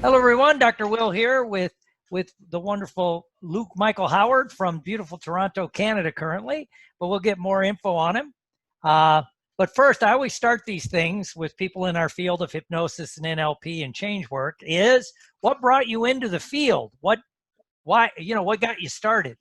Hello, everyone. Dr. Will here with the wonderful Luke Michael Howard from beautiful Toronto, Canada currently, but we'll get more info on him. But first, I always start these things with people in our field of hypnosis and NLP and change work is what brought you into the field? Why, what got you started?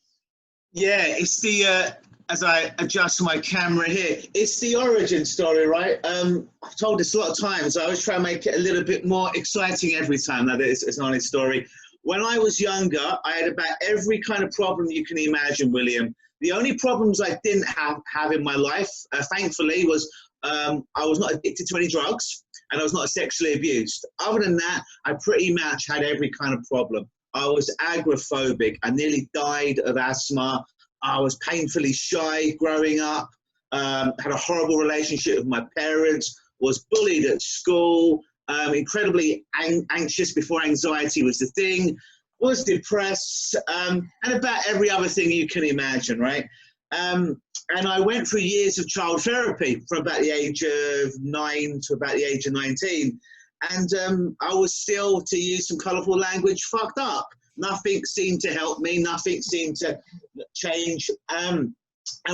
Yeah, it's the, as I adjust my camera here, it's the origin story, right? I've told this a lot of times. I always try to make it a little bit more exciting every time that it's an honest story. When I was younger, I had about every kind of problem you can imagine, William. The only problems I didn't have in my life, thankfully, was I was not addicted to any drugs and I was not sexually abused. Other than that, I pretty much had every kind of problem. I was agoraphobic. I nearly died of asthma. I was painfully shy growing up, had a horrible relationship with my parents, was bullied at school, incredibly anxious before anxiety was the thing, was depressed, and about every other thing you can imagine, right? And I went through years of child therapy from about the age of 9 to about the age of 19. And I was still, to use some colourful language, fucked up. Nothing seemed to help me. Nothing seemed to change. And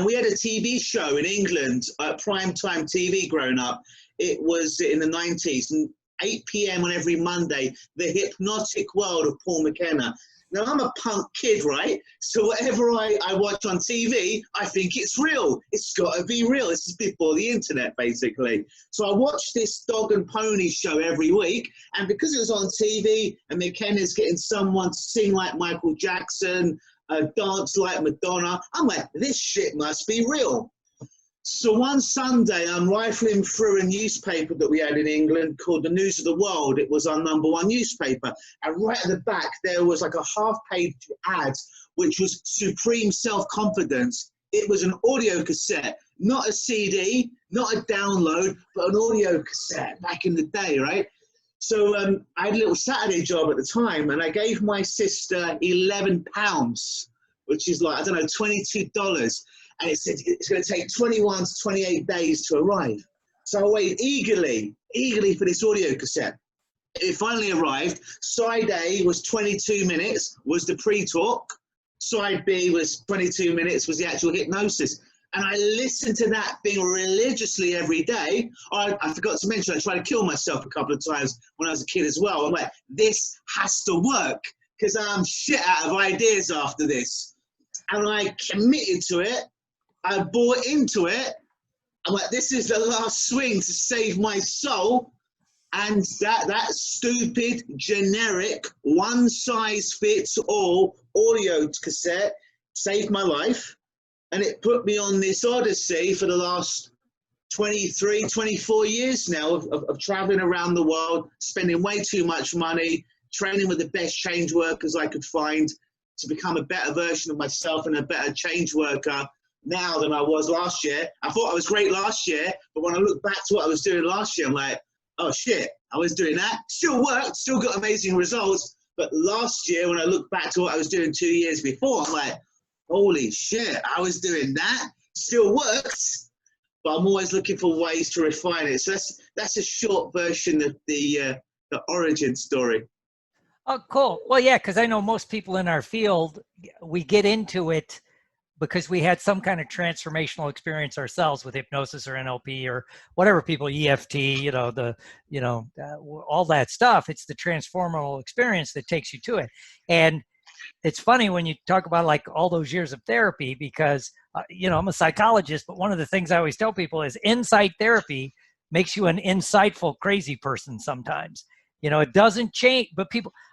we had a TV show in England, primetime TV growing up. It was in the 90s, and 8 p.m. on every Monday, The Hypnotic World of Paul McKenna. Now, I'm a punk kid, right? So whatever I watch on TV, I think it's real. It's got to be real. This is before the internet, basically. So I watched this dog and pony show every week. And because it was on TV and McKenna's getting someone to sing like Michael Jackson, dance like Madonna, I'm like, this shit must be real. So one Sunday, I'm rifling through a newspaper that we had in England called the News of the World. It was our #1 newspaper. And right at the back, there was like a half-page ad, which was Supreme Self-Confidence. It was an audio cassette, not a CD, not a download, but an audio cassette back in the day, right? So I had a little Saturday job at the time, and I gave my sister £11, which is like, I don't know, $22. And it said it's going to take 21 to 28 days to arrive. So I waited eagerly for this audio cassette. It finally arrived. Side A was 22 minutes, was the pre-talk. Side B was 22 minutes, was the actual hypnosis. And I listened to that thing religiously every day. I forgot to mention, I tried to kill myself a couple of times when I was a kid as well. I'm like, this has to work, because I'm shit out of ideas after this. And I committed to it. I bought into it. I'm like, this is the last swing to save my soul. And that stupid, generic, one-size-fits-all audio cassette saved my life. And it put me on this odyssey for the last 23, 24 years now of traveling around the world, spending way too much money, training with the best change workers I could find to become a better version of myself and a better change worker now than I was last year. I thought I was great last year, but when I look back to what I was doing last year, I'm like, oh shit, I was doing that. Still worked, still got amazing results. But last year, when I look back to what I was doing 2 years before, I'm like, holy shit, I was doing that. Still works, but I'm always looking for ways to refine it. So that's a short version of the origin story. Oh, cool. Well, yeah, because I know most people in our field, we get into it because we had some kind of transformational experience ourselves with hypnosis or NLP or whatever people, EFT, all that stuff. It's the transformational experience that takes you to it. And it's funny when you talk about like all those years of therapy, because, I'm a psychologist, but one of the things I always tell people is insight therapy makes you an insightful, crazy person sometimes. It doesn't change, but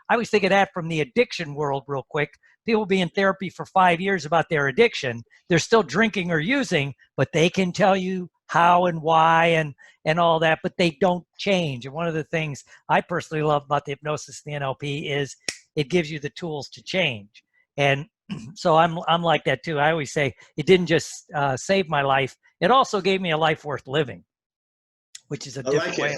I always think of that from the addiction world real quick. People be in therapy for 5 years about their addiction. They're still drinking or using, but they can tell you how and why and all that, but they don't change. And one of the things I personally love about the hypnosis and the NLP is it gives you the tools to change. And so I'm like that too. I always say it didn't just save my life. It also gave me a life worth living, which is a different way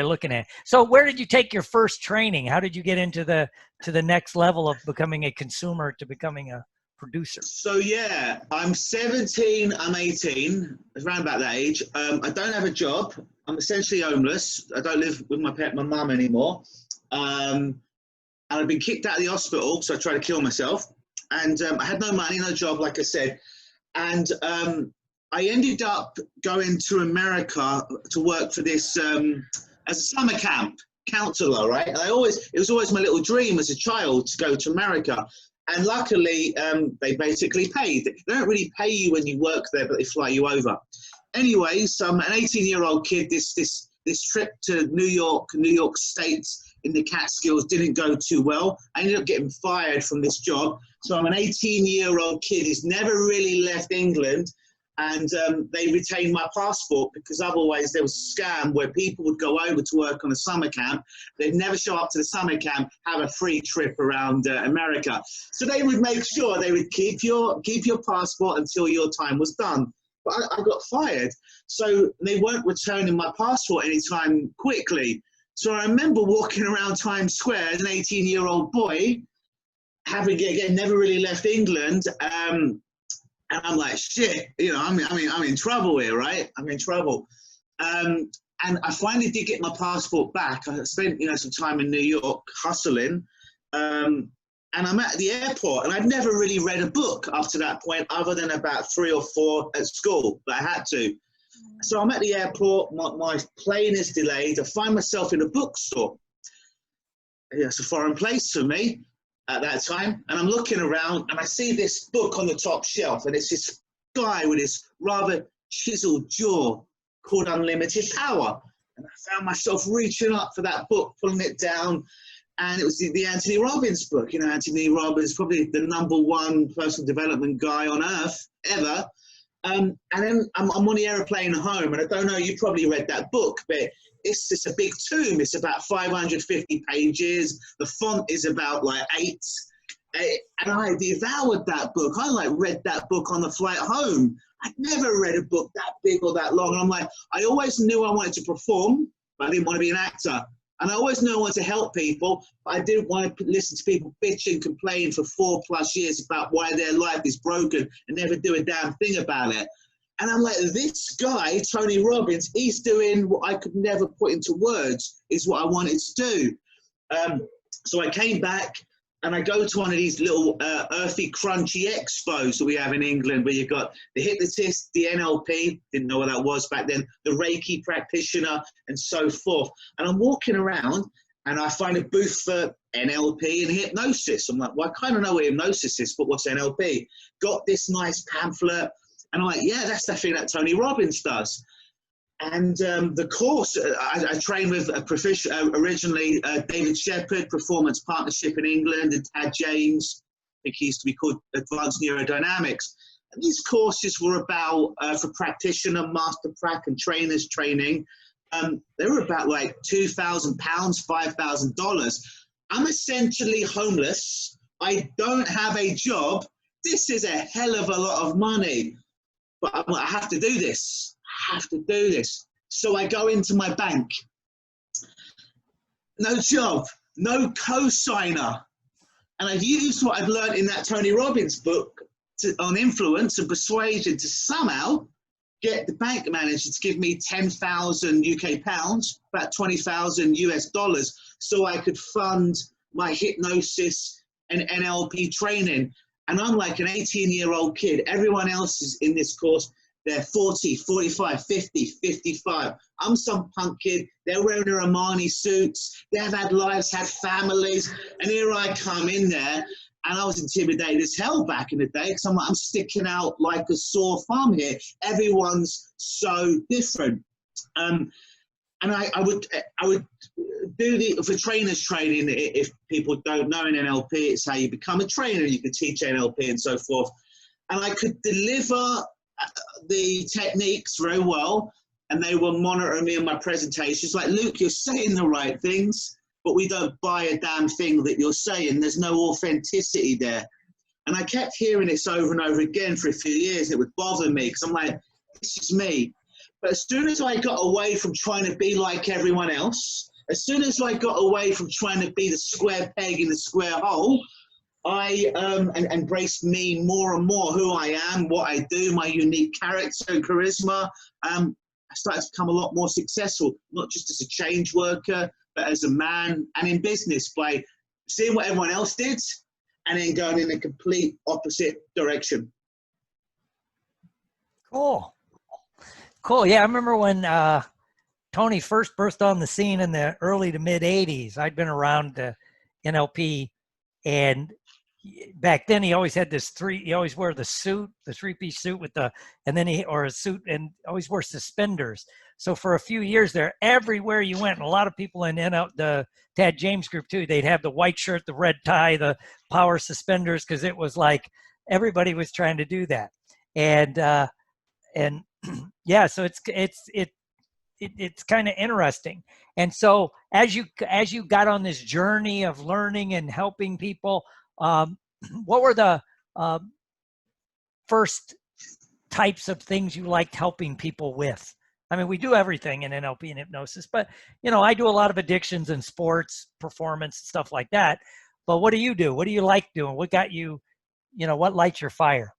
of looking at it. So where did you take your first training? How did you get into the next level of becoming a consumer to becoming a producer? So yeah, I'm 17, I'm 18, around about that age. I don't have a job. I'm essentially homeless. I don't live with my mum anymore. And I'd been kicked out of the hospital, so I tried to kill myself. And I had no money, no job, like I said. And I ended up going to America to work for this as a summer camp counselor, right? And it was always my little dream as a child to go to America. And luckily, they basically paid. They don't really pay you when you work there, but they fly you over. Anyway, so I'm an 18-year-old kid. This trip to New York State in the Catskills didn't go too well. I ended up getting fired from this job. So I'm an 18-year-old kid who's never really left England. And they retained my passport because otherwise there was a scam where people would go over to work on a summer camp. They'd never show up to the summer camp, have a free trip around America. So they would make sure they would keep your passport until your time was done. But I got fired. So they weren't returning my passport anytime quickly. So I remember walking around Times Square as an 18-year-old boy, having again never really left England. And I'm like, shit, you know, I'm in trouble here, right? I'm in trouble. And I finally did get my passport back. I spent, you know, some time in New York hustling. And I'm at the airport, and I'd never really read a book up to that point, other than about 3 or 4 at school, but I had to. So I'm at the airport, my plane is delayed. I find myself in a bookstore. Yeah, it's a foreign place for me at that time. And I'm looking around, and I see this book on the top shelf, and it's this guy with this rather chiseled jaw called Unlimited Power. And I found myself reaching up for that book, pulling it down. And it was the Anthony Robbins book. You know, Anthony Robbins, probably the #1 personal development guy on earth ever. And then I'm on the airplane home, and I don't know, you probably read that book, but it's just a big tome. It's about 550 pages. The font is about like 8. And I devoured that book. I like read that book on the flight home. I'd never read a book that big or that long. And I'm like, I always knew I wanted to perform, but I didn't want to be an actor. And I always knew I wanted to help people, but I didn't want to listen to people bitch and complain for 4+ years about why their life is broken and never do a damn thing about it. And I'm like, this guy, Tony Robbins, he's doing what I could never put into words, is what I wanted to do. So I came back, and I go to one of these little earthy, crunchy expos that we have in England, where you've got the hypnotist, the NLP, didn't know what that was back then, the Reiki practitioner, and so forth. And I'm walking around, and I find a booth for NLP and hypnosis. I'm like, well, I kind of know what hypnosis is, but what's NLP? Got this nice pamphlet, and I'm like, yeah, that's the thing that Tony Robbins does. And the course, I trained with originally David Shepherd, Performance Partnership in England, and Tad James. I think he used to be called Advanced Neurodynamics. And these courses were about, for practitioner, master prac, and trainers training. They were about like £2,000, $5,000. I'm essentially homeless. I don't have a job. This is a hell of a lot of money. But I have to do this. Have to do this. So I go into my bank. No job, no co-signer. And I've used what I've learned in that Tony Robbins book on influence and persuasion to somehow get the bank manager to give me 10,000 UK pounds, about 20,000 US dollars, so I could fund my hypnosis and NLP training. And I'm like an 18-year-old kid. Everyone else is in this course. They're 40, 45, 50, 55. I'm some punk kid. They're wearing their Armani suits. They've had lives, had families. And here I come in there, and I was intimidated as hell back in the day, because I'm sticking out like a sore thumb here. Everyone's so different. And I would do for trainers training. If people don't know in NLP, it's how you become a trainer. You can teach NLP and so forth. And I could deliver the techniques very well, and they were monitoring me in my presentations like, Luke, you're saying the right things, but we don't buy a damn thing that you're saying. There's no authenticity there. And I kept hearing this over and over again for a few years. It would bother me, because I'm like, this is me. But as soon as I got away from trying to be like everyone else, as soon as I got away from trying to be the square peg in the square hole, I embraced me more and more, who I am, what I do, my unique character and charisma. I started to become a lot more successful, not just as a change worker, but as a man and in business by seeing what everyone else did and then going in a complete opposite direction. Cool. Cool. Yeah, I remember when Tony first burst on the scene in the early to mid 80s. I'd been around NLP, and back then he always had he always wore the suit, the three-piece suit with or a suit, and always wore suspenders. So for a few years there, everywhere you went, and a lot of people in the Tad James group too, they'd have the white shirt, the red tie, the power suspenders, because it was like everybody was trying to do that. And yeah, so it's kind of interesting. And so as you got on this journey of learning and helping people, what were the first types of things you liked helping people with? I mean, we do everything in NLP and hypnosis, but I do a lot of addictions and sports, performance, stuff like that. But what do you do? What do you like doing? What got you, what lights your fire?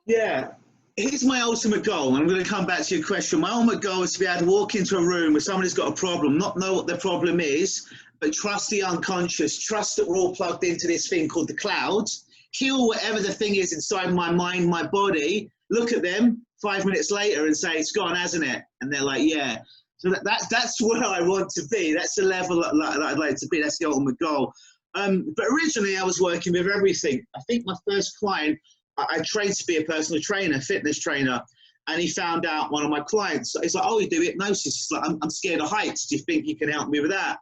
Yeah. Here's my ultimate goal, and I'm going to come back to your question. My ultimate goal is to be able to walk into a room where somebody's got a problem, not know what their problem is, but trust the unconscious, trust that we're all plugged into this thing called the cloud, heal whatever the thing is inside my mind, my body, look at them 5 minutes later and say, it's gone, hasn't it? And they're like, yeah. So that's where I want to be. That's the level that I'd like to be. That's the ultimate goal. But originally I was working with everything. I think my first client, I trained to be a personal trainer, fitness trainer, and he found out one of my clients. He's like, oh, you do hypnosis? He's like, I'm scared of heights. Do you think you can help me with that?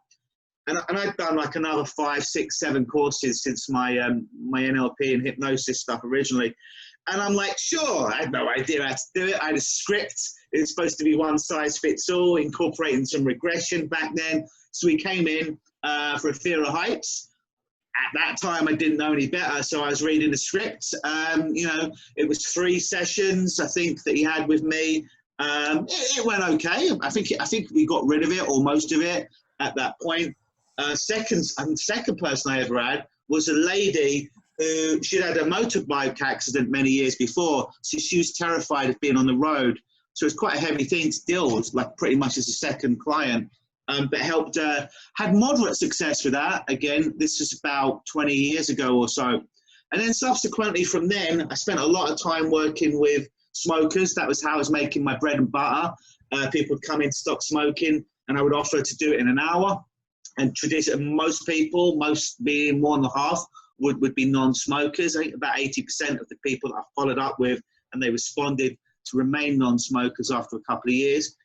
And I've done like another 5, 6, 7 courses since my my NLP and hypnosis stuff originally. And I'm like, sure. I had no idea how to do it. I had a script. It was supposed to be one size fits all, incorporating some regression back then. So we came in for a fear of heights. At that time, I didn't know any better, so I was reading the script. It was 3 sessions, I think, that he had with me. It went okay. I think we got rid of it, or most of it, at that point. Second person I ever had was a lady who she'd had a motorbike accident many years before, so she was terrified of being on the road. So it's quite a heavy thing to deal with, like pretty much as a second client. But helped, had moderate success with that. Again, this was about 20 years ago or so. And then subsequently from then, I spent a lot of time working with smokers. That was how I was making my bread and butter. People would come in to stop smoking, and I would offer to do it in an hour. And most people, most being more than half, would be non-smokers. I think about 80% of the people that I followed up with, and they responded to remain non-smokers after a couple of years.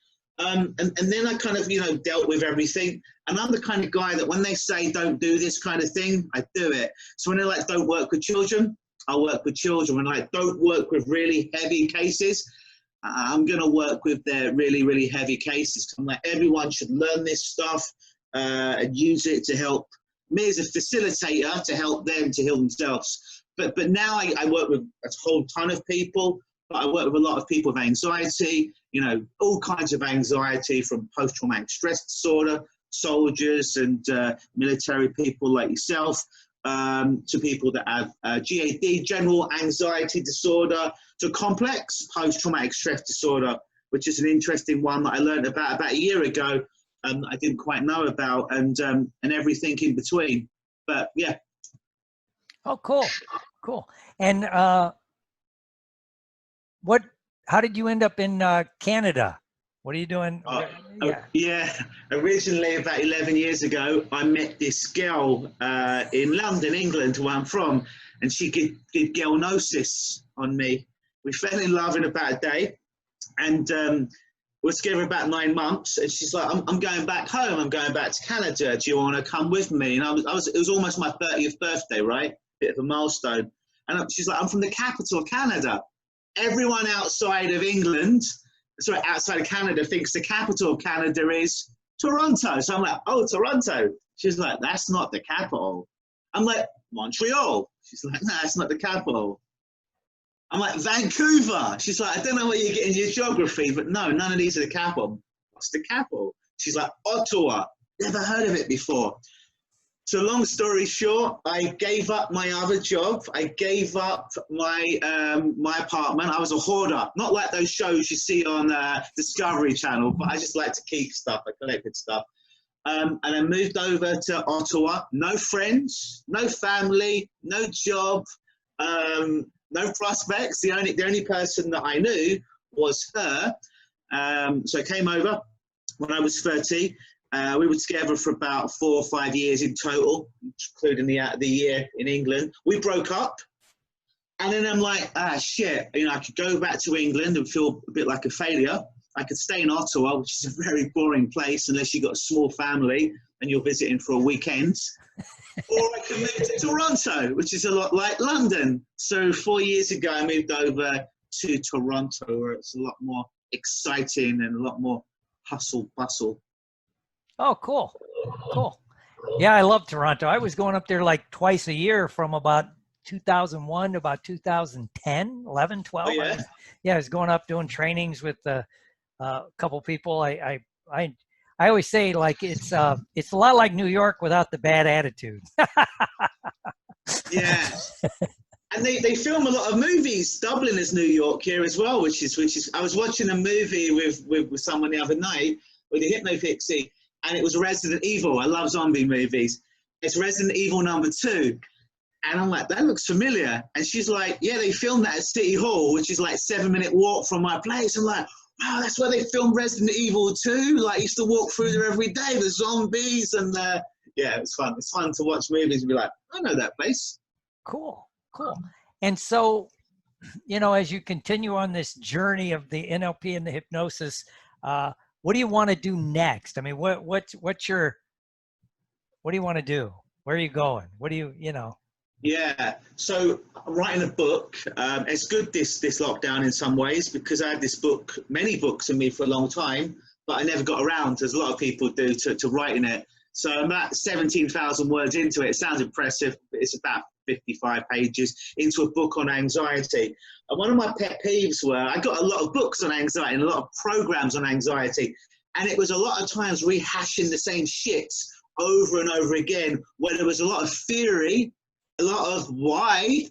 And then I kind of, dealt with everything. And I'm the kind of guy that when they say don't do this kind of thing, I do it. So when they're like, don't work with children, I'll work with children. When I don't work with really heavy cases, I'm going to work with their really, really heavy cases. I'm like, everyone should learn this stuff and use it to help me as a facilitator to help them to heal themselves. But now I work with a whole ton of people. But I work with a lot of people with anxiety, all kinds of anxiety, from post-traumatic stress disorder, soldiers and military people like yourself, to people that have GAD, general anxiety disorder, to complex post-traumatic stress disorder, which is an interesting one that I learned about a year ago. I didn't quite know about, and everything in between. But yeah. Oh, cool. And how did you end up in Canada? What are you doing? Yeah. Originally, about 11 years ago, I met this girl in London, England, where I'm from, and she did Lukenosis on me. We fell in love in about a day, and we're together about 9 months. And she's like, I'm going back home. I'm going back to Canada. Do you want to come with me? And it was almost my 30th birthday, right? Bit of a milestone. And she's like, I'm from the capital of Canada. Everyone outside of outside of Canada thinks the capital of Canada is Toronto. So I'm like, oh, Toronto. She's like, that's not the capital. I'm like, Montreal. She's like, no, that's not the capital. I'm like, Vancouver. She's like, I don't know where you're getting your geography, but no, none of these are the capital. What's the capital? She's like, Ottawa. Never heard of it before. So long story short, I gave up my other job. I gave up my my apartment. I was a hoarder, not like those shows you see on Discovery Channel, but I just like to keep stuff. I collected stuff. And I moved over to Ottawa. No friends, no family, no job, no prospects. The only person that I knew was her. So I came over when I was 30. We were together for about 4 or 5 years in total, including the year in England. We broke up. And then I'm like, shit, I could go back to England and feel a bit like a failure. I could stay in Ottawa, which is a very boring place unless you've got a small family and you're visiting for a weekend. Or I could move to Toronto, which is a lot like London. So 4 years ago, I moved over to Toronto, where it's a lot more exciting and a lot more hustle bustle. Oh, cool. Cool. Yeah, I love Toronto. I was going up there like twice a year from about 2001 to about 2010, 11, 12. Oh, yeah? I was going up doing trainings with a couple people. I always say, like, it's a lot like New York without the bad attitude. Yeah. And they film a lot of movies. Dublin is New York here as well, which is I was watching a movie with someone the other night with a Hypnopixie, and it was Resident Evil. I love zombie movies. It's Resident Evil #2. And I'm like, that looks familiar. And she's like, yeah, they filmed that at City Hall, which is like 7-minute walk from my place. I'm like, wow, that's where they filmed Resident Evil 2. Like, I used to walk through there every day, the zombies. And yeah, it's fun. It's fun to watch movies and be like, I know that place. Cool. And so, as you continue on this journey of the NLP and the hypnosis, what do you want to do next? I mean, what do you want to do? Where are you going? What do you know? Yeah, so I'm writing a book. It's good this lockdown in some ways, because I had many books in me for a long time, but I never got around, as a lot of people do, to writing it. So I'm at 17,000 words into it. It sounds impressive, but it's about 55 pages into a book on anxiety. And one of my pet peeves were, I got a lot of books on anxiety and a lot of programs on anxiety, and it was a lot of times rehashing the same shit over and over again, where there was a lot of theory, a lot of why,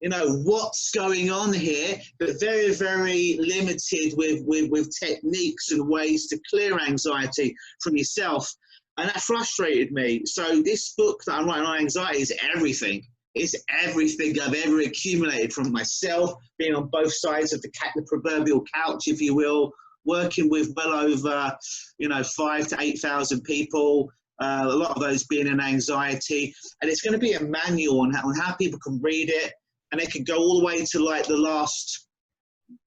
what's going on here, but very, very limited with techniques and ways to clear anxiety from yourself. And that frustrated me. So this book that I'm writing on anxiety is everything. It's everything I've ever accumulated from myself, being on both sides of the proverbial couch, if you will, working with well over, 5,000 to 8,000 people, a lot of those being in anxiety. And it's going to be a manual on how people can read it, and they can go all the way to like the last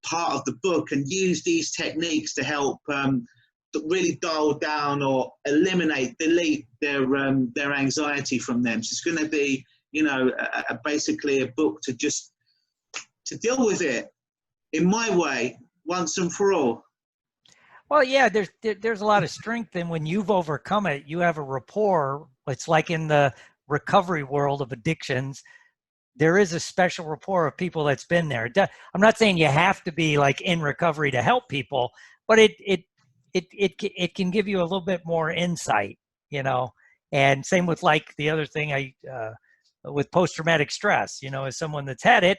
part of the book and use these techniques to help really dial down or delete their anxiety from them. So it's going to be, basically a book to deal with it in my way once and for all. Well, yeah, there's a lot of strength in when you've overcome it. You have a rapport. It's like in the recovery world of addictions, there is a special rapport of people that's been there. I'm not saying you have to be like in recovery to help people, but it can give you a little bit more insight, And same with like the other thing with post-traumatic stress, as someone that's had it,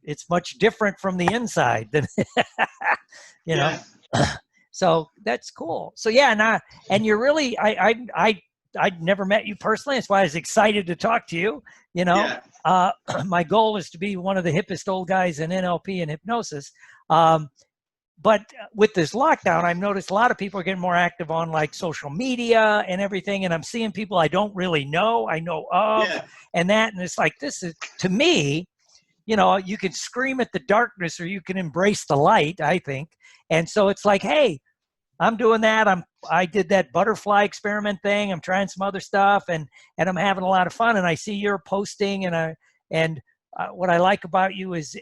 it's much different from the inside than, Yeah. So that's cool. So yeah, and you're really, I'd never met you personally. That's why I was excited to talk to you. Yeah. My goal is to be one of the hippest old guys in NLP and hypnosis. But with this lockdown, I've noticed a lot of people are getting more active on like social media and everything. And I'm seeing people I don't really know, I know of, and it's like, this is, to me, you can scream at the darkness or you can embrace the light, I think. And so it's like, hey, I'm doing that. I did that butterfly experiment thing. I'm trying some other stuff, and I'm having a lot of fun. And I see you're posting, and what I like about you is,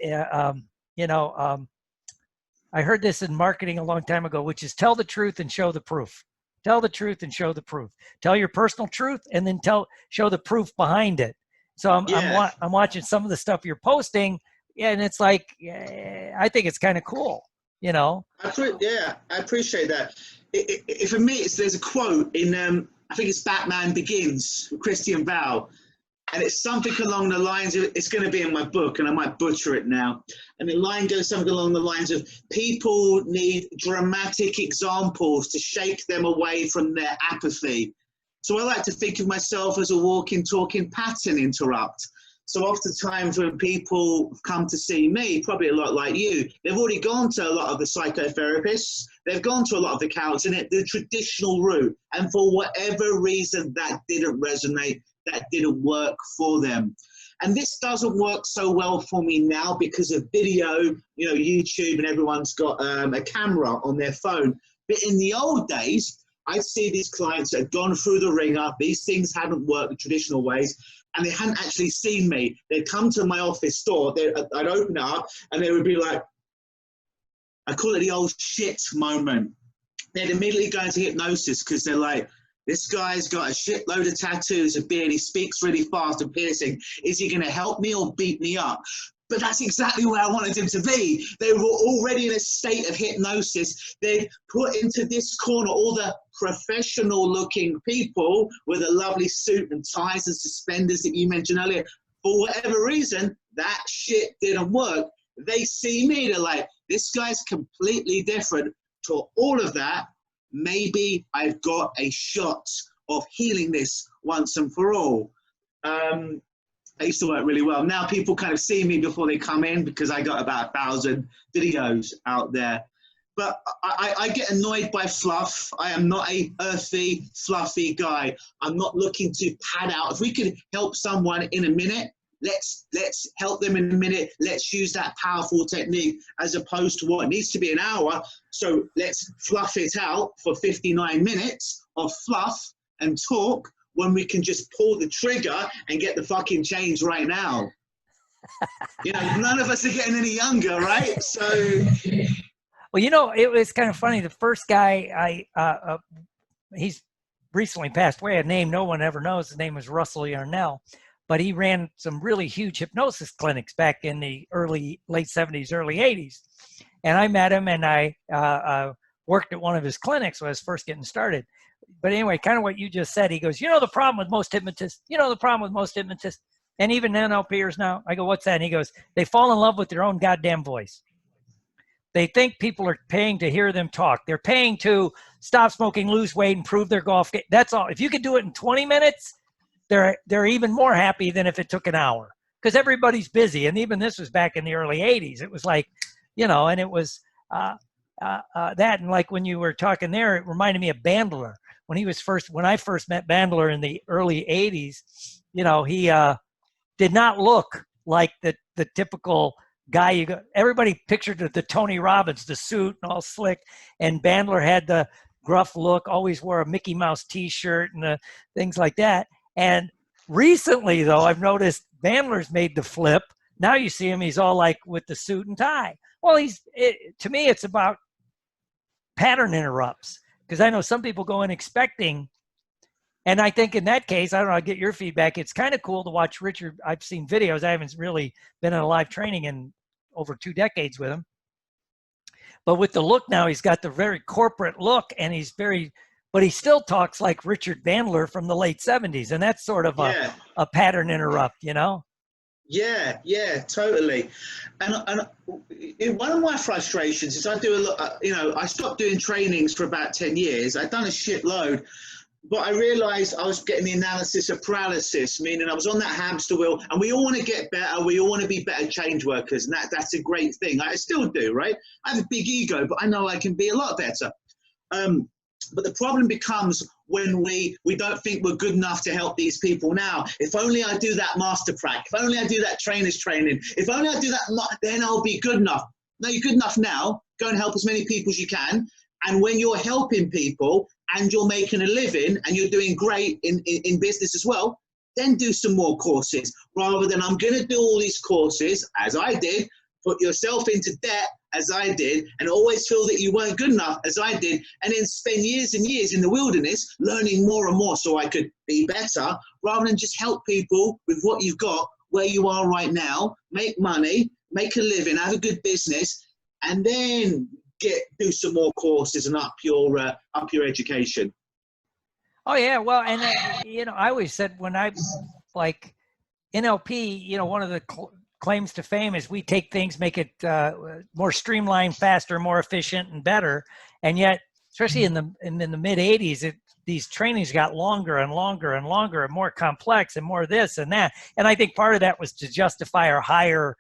I heard this in marketing a long time ago, which is tell the truth and show the proof. Tell the truth and show the proof. Tell your personal truth and then show the proof behind it. So I'm watching some of the stuff you're posting, and it's like, I think it's kind of cool, Yeah, I appreciate that. For me, there's a quote in, I think it's Batman Begins, with Christian Bale. And it's something along the lines of, it's going to be in my book and I might butcher it now. And the line goes something along the lines of, people need dramatic examples to shake them away from their apathy. So I like to think of myself as a walking, talking pattern interrupt. So oftentimes when people come to see me, probably a lot like you, they've already gone to a lot of the psychotherapists, they've gone to a lot of the counseling, the traditional route, and for whatever reason that didn't resonate, that didn't work for them. And this doesn't work so well for me now because of video, you know, YouTube, and everyone's got a camera on their phone. But in the old days, I'd see these clients that had gone through the ringer, these things hadn't worked the traditional ways, and they hadn't actually seen me. They'd come to my office door, I'd open it up, and they would be like, I call it the old shit moment. They'd immediately go into hypnosis because they're like, this guy's got a shitload of tattoos, a beard, he speaks really fast and piercing. Is he going to help me or beat me up? But that's exactly where I wanted him to be. They were already in a state of hypnosis. They'd put into this corner all the professional looking people with a lovely suit and ties and suspenders that you mentioned earlier. For whatever reason, that shit didn't work. They see me, they're like, this guy's completely different to all of that. Maybe I've got a shot of healing this once and for all. I used to work really well. Now people kind of see me before they come in because I got about 1,000 videos out there. But I get annoyed by fluff. I am not a earthy, fluffy guy. I'm not looking to pad out. If we could help someone in a minute, let's help them in a minute. Let's use that powerful technique as opposed to what needs to be an hour. So let's fluff it out for 59 minutes of fluff and talk when we can just pull the trigger and get the fucking change right now. You know, none of us are getting any younger, right? So... Well, you know, it was kind of funny. The first guy he's recently passed away, a name no one ever knows. His name was Russell Yarnell, but he ran some really huge hypnosis clinics back in the late 70s, early 80s. And I met him and I worked at one of his clinics when I was first getting started. But anyway, kind of what you just said, he goes, you know, the problem with most hypnotists, and even NLPers now, I go, what's that? And he goes, they fall in love with their own goddamn voice. They think people are paying to hear them talk. They're paying to stop smoking, lose weight, improve their golf game. That's all. If you could do it in 20 minutes, they're even more happy than if it took an hour because everybody's busy. And even this was back in the early 80s. It was like, you know, and it was that. And like when you were talking there, it reminded me of Bandler. When I first met Bandler in the early 80s, you know, he did not look like the typical guy everybody pictured the Tony Robbins, the suit and all slick, and Bandler had the gruff look, always wore a Mickey Mouse t-shirt and things like that. And recently though, I've noticed Bandler's made the flip. Now you see him, he's all like with the suit and tie. Well, to me, it's about pattern interrupts, because I know some people go in expecting, and I think in that case, I don't know, I'll get your feedback. It's kind of cool to watch Richard. I've seen videos. I haven't really been in a live training in over 2 decades with him. But with the look now, he's got the very corporate look, and but he still talks like Richard Bandler from the late 70s. And that's sort of a pattern interrupt, you know? Yeah, totally. And one of my frustrations is I do a lot, you know, I stopped doing trainings for about 10 years. I'd done a shitload. But I realized I was getting the analysis of paralysis, meaning I was on that hamster wheel, and we all want to get better. We all want to be better change workers, and that's a great thing. I still do, right? I have a big ego, but I know I can be a lot better. But the problem becomes when we don't think we're good enough to help these people now. If only I do that master prac, if only I do that trainer's training, if only I do that, then I'll be good enough. No, you're good enough now. Go and help as many people as you can. And when you're helping people and you're making a living and you're doing great in business as well, then do some more courses rather than I'm going to do all these courses, as I did, put yourself into debt, as I did, and always feel that you weren't good enough, as I did, and then spend years and years in the wilderness learning more and more so I could be better, rather than just help people with what you've got where you are right now, make money, make a living, have a good business, and then do some more courses and up your education. Oh yeah, well, and you know, I always said when I like NLP, you know, one of the claims to fame is we take things, make it more streamlined, faster, more efficient, and better. And yet, especially in the mid 80s, these trainings got longer and longer and longer and more complex and more this and that. And I think part of that was to justify our higher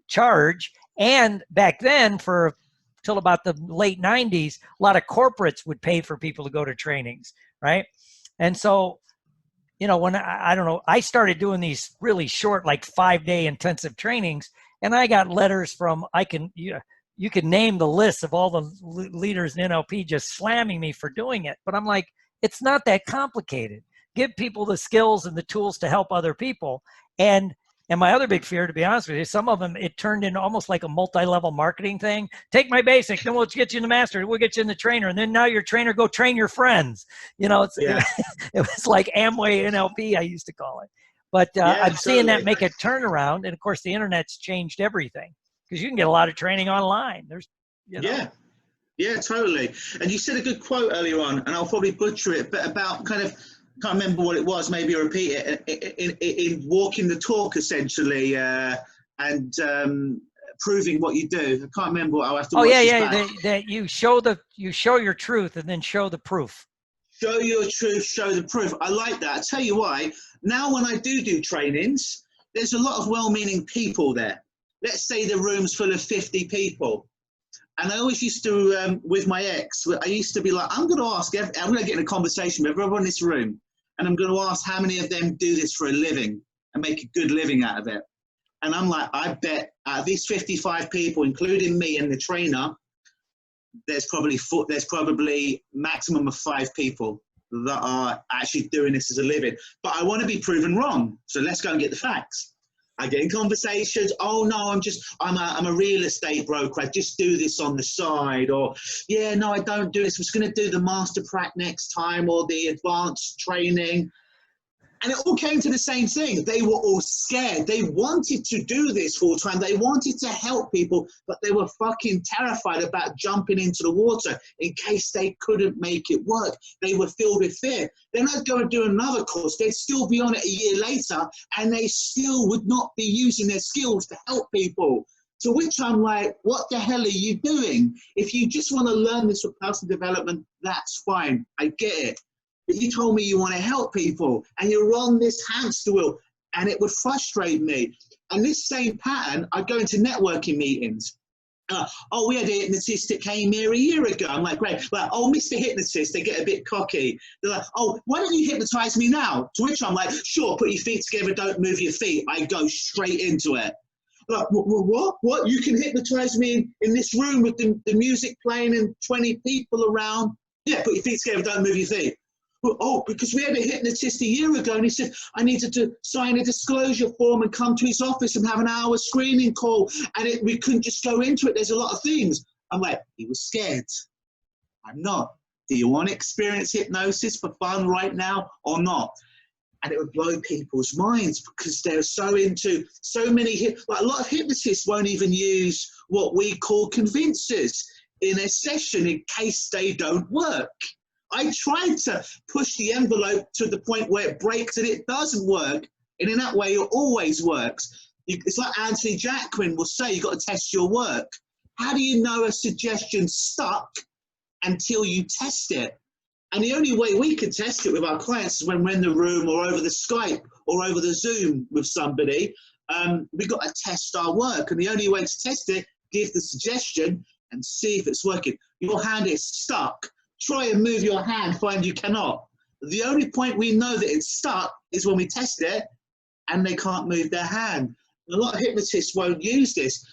charge. And back then, for till about the late 90s, a lot of corporates would pay for people to go to trainings, right? And so, you know, when I don't know, I started doing these really short, like 5-day intensive trainings, and I got letters from, you can name the list of all the leaders in NLP just slamming me for doing it. But I'm like, it's not that complicated. Give people the skills and the tools to help other people. And my other big fear, to be honest with you, some of them, it turned into almost like a multi-level marketing thing. Take my basic, then we'll get you in the master, we'll get you in the trainer, and then now your trainer, go train your friends. You know, it was like Amway NLP, I used to call it. But I'm seeing that make a turnaround. And of course, the internet's changed everything, because you can get a lot of training online. There's, you know. Yeah, totally. And you said a good quote earlier on, and I'll probably butcher it, but about kind of, can't remember what it was, maybe I'll repeat it, in walking the talk, essentially, and proving what you do. I can't remember what I'll have to watch this back. That you show your truth and then show the proof. Show your truth, show the proof. I like that. I tell you why. Now when I do trainings, there's a lot of well-meaning people there. Let's say the room's full of 50 people. And I always used to, with my ex, I used to be like, I'm going to ask, I'm going to get in a conversation with everyone in this room, and I'm going to ask how many of them do this for a living and make a good living out of it. And I'm like, I bet out of these 55 people, including me and the trainer, there's probably maximum of 5 people that are actually doing this as a living. But I want to be proven wrong. So let's go and get the facts. I get in conversations. Oh no, I'm a real estate broker. I just do this on the side. Or yeah, no, I don't do this. I was going to do the master prac next time, or the advanced training. And it all came to the same thing. They were all scared. They wanted to do this full time. They wanted to help people, but they were fucking terrified about jumping into the water in case they couldn't make it work. They were filled with fear. Then I'd go and do another course. They'd still be on it a year later, and they still would not be using their skills to help people. To which I'm like, what the hell are you doing? If you just want to learn this for personal development, that's fine. I get it. But you told me you want to help people, and you're on this hamster wheel, and it would frustrate me. And this same pattern, I'd go into networking meetings. Oh, we had a hypnotist that came here a year ago. I'm like, great. Like, oh, Mr. Hypnotist, they get a bit cocky. They're like, oh, why don't you hypnotize me now? To which I'm like, sure, put your feet together, don't move your feet. I go straight into it. Like, what? You can hypnotize me in this room with the music playing and 20 people around? Yeah, put your feet together, don't move your feet. Oh, because we had a hypnotist a year ago, and he said I needed to sign a disclosure form and come to his office and have an hour screening call, and we couldn't just go into it. There's a lot of things. I'm like, he was scared. I'm not. Do you want to experience hypnosis for fun right now or not? And it would blow people's minds, because they're so into so many, like a lot of hypnotists won't even use what we call convincers in a session in case they don't work. I tried to push the envelope to the point where it breaks and it doesn't work. And in that way, it always works. It's like Anthony Jacquin will say, you've got to test your work. How do you know a suggestion stuck until you test it? And the only way we can test it with our clients is when we're in the room or over the Skype or over the Zoom with somebody. We've got to test our work. And the only way to test it, give the suggestion and see if it's working. Your hand is stuck. Try and move your hand, find you cannot. The only point we know that it's stuck is when we test it and they can't move their hand. And a lot of hypnotists won't use this.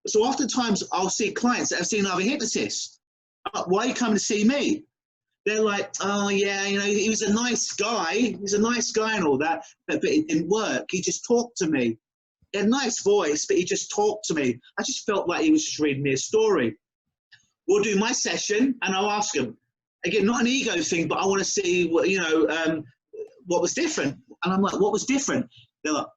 So oftentimes I'll see clients that have seen other hypnotists. Why are you coming to see me? They're like, oh yeah, you know, he was a nice guy. He's a nice guy and all that, but it didn't work. He just talked to me. He had a nice voice, but he just talked to me. I just felt like he was just reading me a story. We'll do my session and I'll ask him. Again, not an ego thing, but I want to see what, you know, what was different. And I'm like, what was different?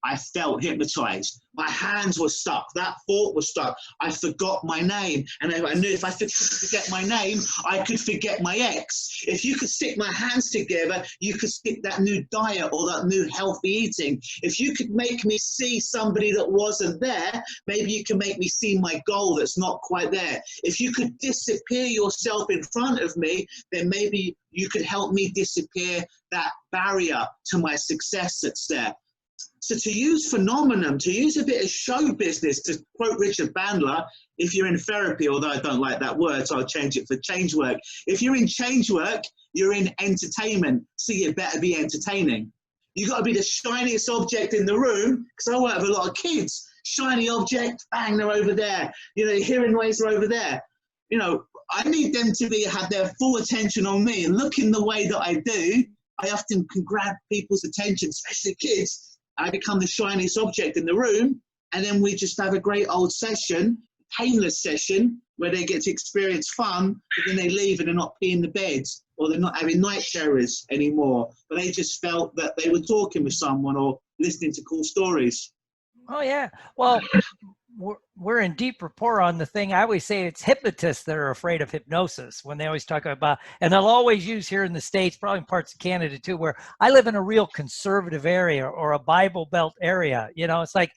I felt hypnotized. My hands were stuck. That thought was stuck. I forgot my name. And I knew if I forget my name, I could forget my ex. If you could stick my hands together, you could stick that new diet or that new healthy eating. If you could make me see somebody that wasn't there, maybe you can make me see my goal that's not quite there. If you could disappear yourself in front of me, then maybe you could help me disappear that barrier to my success that's there. So to use phenomenon, to use a bit of show business, to quote Richard Bandler, if you're in therapy, although I don't like that word, so I'll change it for change work. If you're in change work, you're in entertainment, so you better be entertaining. You've got to be the shiniest object in the room, because I work with a lot of kids. Shiny object, bang, they're over there. You know, hearing waves are over there. You know, I need them to have their full attention on me, and looking the way that I do, I often can grab people's attention, especially kids. I become the shiniest object in the room, and then we just have a great old session, painless session, where they get to experience fun, but then they leave and they're not peeing the beds, or they're not having night terrors anymore, but they just felt that they were talking with someone or listening to cool stories. Oh yeah. Well, we're in deep rapport on the thing. I always say it's hypnotists that are afraid of hypnosis when they always talk about, and they'll always use here in the States, probably in parts of Canada too, where I live in a real conservative area or a Bible Belt area. You know, it's like,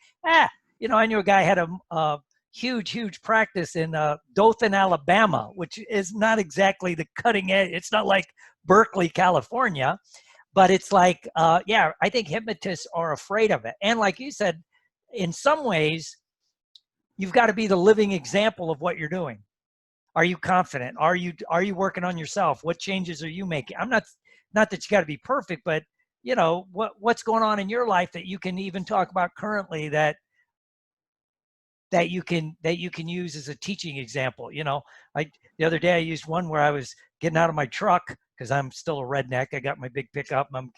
you know, I knew a guy had a huge practice in Dothan, Alabama, which is not exactly the cutting edge. It's not like Berkeley, California, but it's like, yeah, I think hypnotists are afraid of it. And like you said, in some ways, you've got to be the living example of what you're doing. Are you confident? Are you working on yourself? What changes are you making? I'm not that you got to be perfect, but you know, what's going on in your life that you can even talk about currently that you can use as a teaching example. You know, the other day I used one where I was getting out of my truck because I'm still a redneck. I got my big pickup and I'm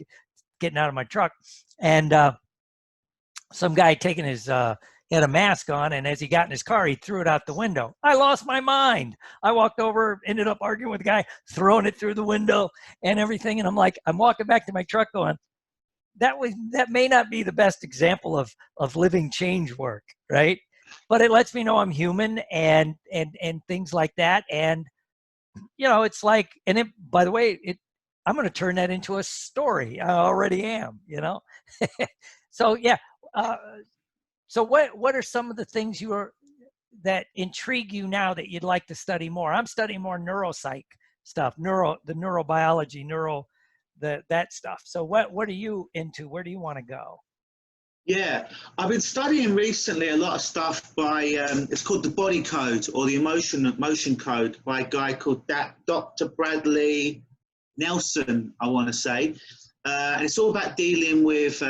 getting out of my truck, and some guy taking his he had a mask on, and as he got in his car, he threw it out the window. I lost my mind. I walked over, ended up arguing with the guy, throwing it through the window and everything. And I'm like, I'm walking back to my truck going, that may not be the best example of living change work, right? But it lets me know I'm human and things like that. And you know, it's like, and it, by the way, I'm going to turn that into a story. I already am, you know? So yeah. So what are some of the things that intrigue you now that you'd like to study more? I'm studying more neuropsych stuff, the neurobiology, that stuff. So what are you into? Where do you want to go? Yeah, I've been studying recently a lot of stuff by, it's called the Body Code, or the Emotion Code, by a guy called Dr. Bradley Nelson, I want to say. And it's all about dealing with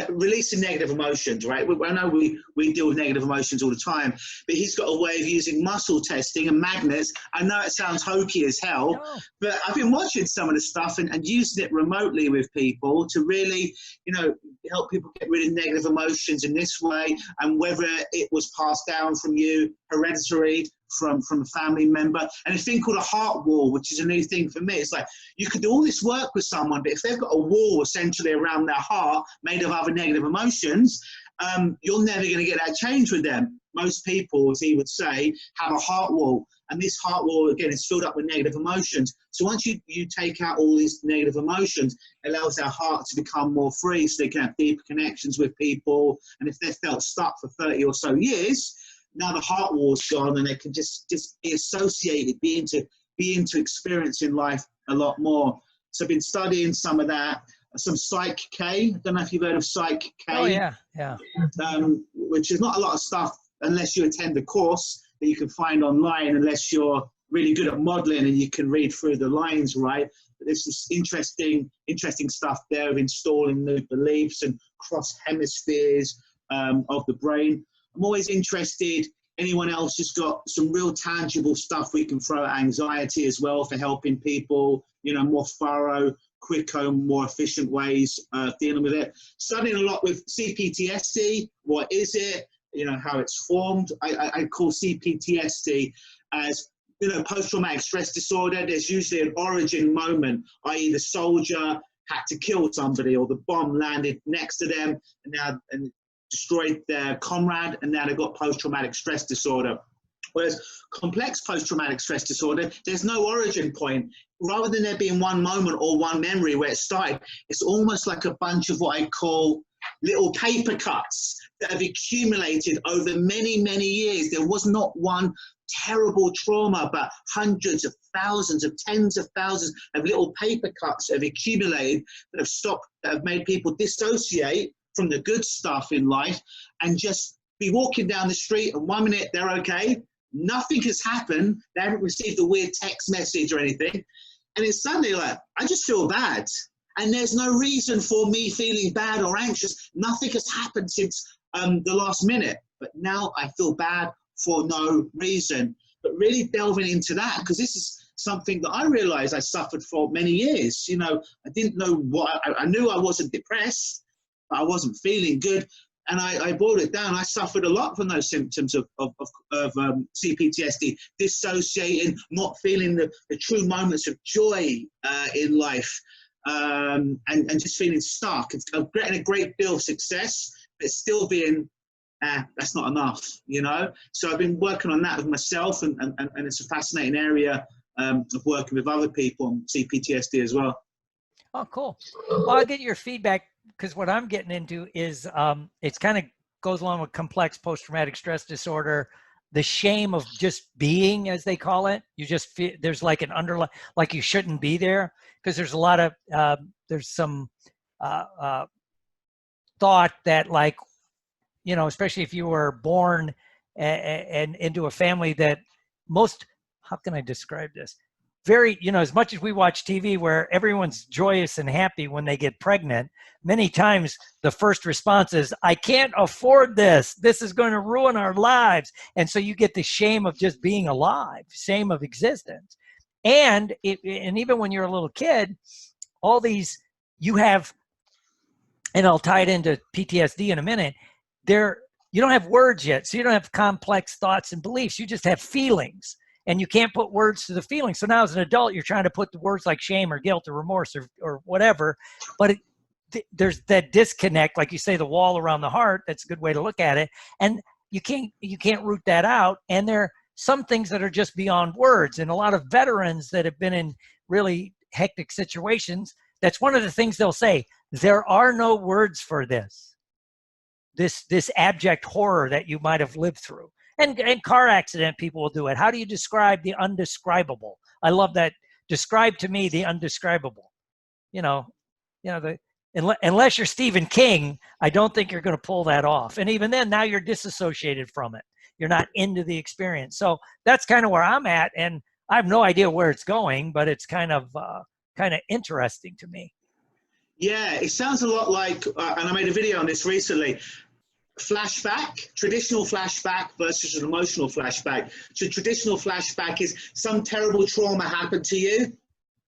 releasing negative emotions, right? I know we deal with negative emotions all the time, but he's got a way of using muscle testing and magnets. I know it sounds hokey as hell, but I've been watching some of the stuff and using it remotely with people to really, you know, help people get rid of negative emotions in this way, and whether it was passed down from you, hereditary, from a family member, and a thing called a heart wall, which is a new thing for me. It's like you could do all this work with someone, but if they've got a wall essentially around their heart made of other negative emotions, you're never going to get that change with them. Most people, as he would say, have a heart wall, and this heart wall again is filled up with negative emotions. So once you take out all these negative emotions, it allows their heart to become more free, so they can have deeper connections with people. And if they've felt stuck for 30 or so years, now the heart wall's gone, and they can just be associated, be into experiencing life a lot more. So I've been studying some of that, some Psych K. I don't know if you've heard of Psych K. Oh yeah. Which is not a lot of stuff unless you attend a course that you can find online, unless you're really good at modeling and you can read through the lines, right? But there's this interesting stuff there of installing new beliefs and cross hemispheres of the brain. I'm always interested, anyone else just got some real tangible stuff we can throw at anxiety as well for helping people, you know, more thorough, quicker, more efficient ways of dealing with it. Studying a lot with CPTSD, what is it, you know, how it's formed. I call CPTSD as, you know, post-traumatic stress disorder. There's usually an origin moment, i.e. the soldier had to kill somebody, or the bomb landed next to them and destroyed their comrade, and now they've got post-traumatic stress disorder. Whereas complex post-traumatic stress disorder, there's no origin point. Rather than there being one moment or one memory where it started, it's almost like a bunch of what I call little paper cuts that have accumulated over many, many years. There was not one terrible trauma, but hundreds of thousands of tens of thousands of little paper cuts that have accumulated, that have made people dissociate from the good stuff in life and just be walking down the street, and 1 minute they're okay, nothing has happened, they haven't received a weird text message or anything, and it's suddenly like, I just feel bad. And there's no reason for me feeling bad or anxious. Nothing has happened since the last minute, but now I feel bad for no reason. But really delving into that, because this is something that I realized I suffered for many years. You know, I didn't know what, I knew I wasn't depressed, but I wasn't feeling good. And I boiled it down. I suffered a lot from those symptoms of CPTSD, dissociating, not feeling the true moments of joy in life, and just feeling stuck, and getting a great deal of success, but still being, that's not enough, you know? So I've been working on that with myself, and it's a fascinating area of working with other people on CPTSD as well. Oh, cool. Well, I'll get your feedback, because what I'm getting into is it's kind of goes along with complex post-traumatic stress disorder, the shame of just being, as they call it. You just feel there's like an underlying, like you shouldn't be there, because there's a lot of there's some thought that, like, you know, especially if you were born and into a family that most, how can I describe this? Very, you know, as much as we watch TV where everyone's joyous and happy when they get pregnant, many times the first response is, I can't afford this. This is going to ruin our lives. And so you get the shame of just being alive, shame of existence. And even when you're a little kid, all these, you have, and I'll tie it into PTSD in a minute, you don't have words yet. So you don't have complex thoughts and beliefs. You just have feelings. And you can't put words to the feelings. So now as an adult, you're trying to put the words like shame or guilt or remorse or whatever, but there's that disconnect, like you say, the wall around the heart. That's a good way to look at it. And you can't root that out. And there are some things that are just beyond words. And a lot of veterans that have been in really hectic situations, that's one of the things they'll say. There are no words for this abject horror that you might have lived through. And car accident people will do it. How do you describe the undescribable? I love that. Describe to me the undescribable. Unless you're Stephen King, I don't think you're going to pull that off. And even then, now you're disassociated from it. You're not into the experience. So that's kind of where I'm at, and I have no idea where it's going, but it's kind of interesting to me. Yeah, it sounds a lot like, and I made a video on this recently. Flashback, traditional flashback versus an emotional flashback. So traditional flashback is some terrible trauma happened to you,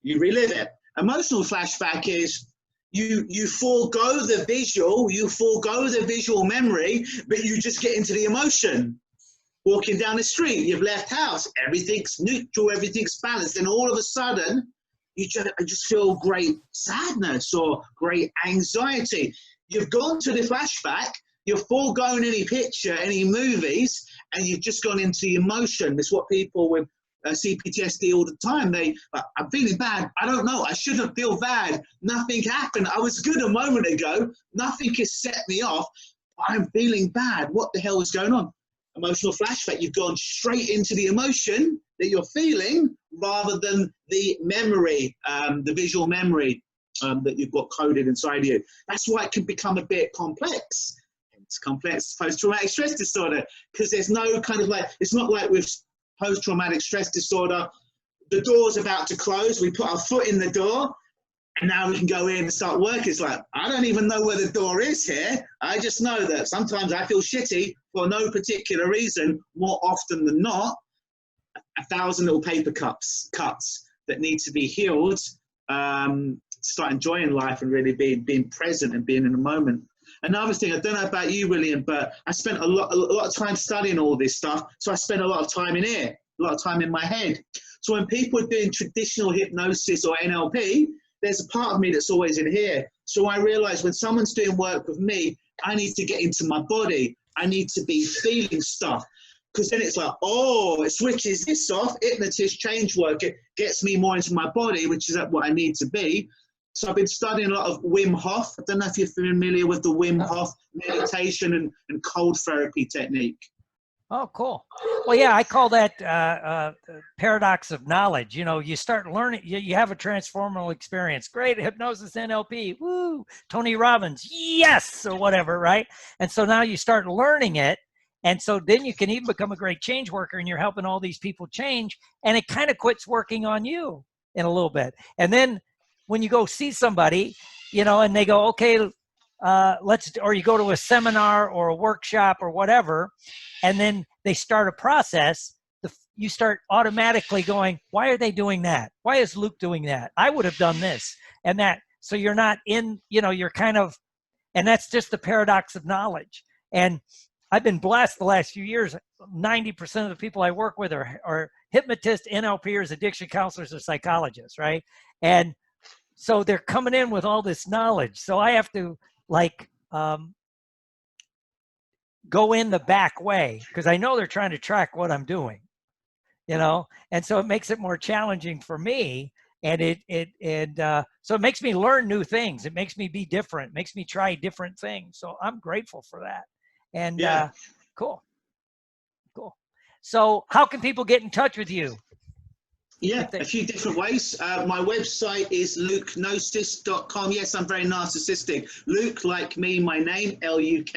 you relive it. Emotional flashback is you forego the visual memory, but you just get into the emotion. Walking down the street, you've left house, everything's neutral, everything's balanced, and all of a sudden you just feel great sadness or great anxiety. You've gone to the flashback, you've foregone any picture, any movies, and you've just gone into the emotion. It's what people with CPTSD all the time, I'm feeling bad. I don't know. I shouldn't feel bad. Nothing happened. I was good a moment ago. Nothing has set me off. I'm feeling bad. What the hell is going on? Emotional flashback. You've gone straight into the emotion that you're feeling rather than the memory, the visual memory that you've got coded inside you. That's why it can become a bit complex. It's complex post-traumatic stress disorder, because there's no kind of like, it's not like with post-traumatic stress disorder, the door's about to close, we put our foot in the door, and now we can go in and start work. It's like, I don't even know where the door is here. I just know that sometimes I feel shitty for no particular reason. More often than not, 1,000 little paper cuts that need to be healed, start enjoying life and really being present and being in the moment. Another thing, I don't know about you, William, but I spent a lot of time studying all this stuff. So I spent a lot of time in here, a lot of time in my head. So when people are doing traditional hypnosis or NLP, there's a part of me that's always in here. So I realize when someone's doing work with me, I need to get into my body. I need to be feeling stuff. Because then it's like, oh, it switches this off. Hypnotist change work. It gets me more into my body, which is what I need to be. So I've been studying a lot of Wim Hof. I don't know if you're familiar with the Wim Hof meditation and cold therapy technique. Oh, cool. Well, yeah, I call that paradox of knowledge. You know, you start learning, you have a transformational experience. Great, hypnosis, NLP, woo, Tony Robbins, yes, or whatever, right? And so now you start learning it. And so then you can even become a great change worker, and you're helping all these people change, and it kind of quits working on you in a little bit. And then when you go see somebody, you know, and they go, okay, or you go to a seminar or a workshop or whatever, and then they start a process, you start automatically going, why are they doing that? Why is Luke doing that? I would have done this and that. So you're not in, you know, you're kind of, and that's just the paradox of knowledge. And I've been blessed the last few years. 90% of the people I work with are hypnotists, NLPers, addiction counselors, or psychologists, right? And so they're coming in with all this knowledge. So I have to like go in the back way, because I know they're trying to track what I'm doing, you know? And so it makes it more challenging for me. And so it makes me learn new things. It makes me be different, makes me try different things. So I'm grateful for that. And Yeah. Cool. So how can people get in touch with you? Yeah, a few different ways. My website is lukenosis.com. Yes, I'm very narcissistic. Luke, like me, my name, Luke,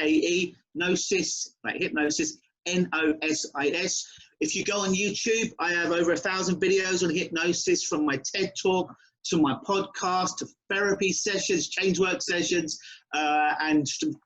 Gnosis, like hypnosis, Nosis. If you go on YouTube, I have over 1,000 videos on hypnosis, from my TED Talk to my podcast to therapy sessions, change work sessions, and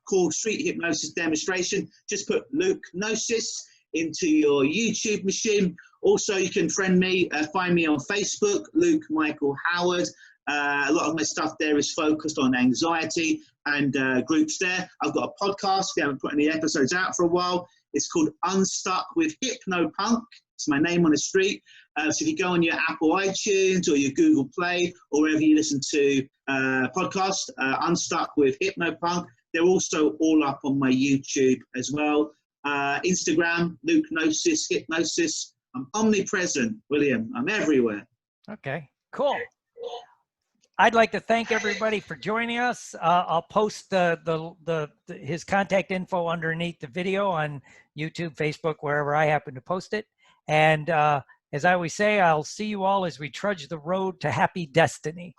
called street hypnosis demonstration. Just put Lukenosis into your YouTube machine. Also, you can find me on Facebook, Luke Michael Howard. A lot of my stuff there is focused on anxiety and groups there. I've got a podcast. We haven't put any episodes out for a while. It's called Unstuck with Hypnopunk. It's my name on the street. So if you go on your Apple iTunes or your Google Play, or wherever you listen to podcasts, Unstuck with Hypnopunk, they're also all up on my YouTube as well. Instagram, Lukenosis, Hypnosis. I'm omnipresent, William. I'm everywhere. Okay, cool. I'd like to thank everybody for joining us. I'll post his contact info underneath the video on YouTube, Facebook, wherever I happen to post it. And as I always say, I'll see you all as we trudge the road to happy destiny.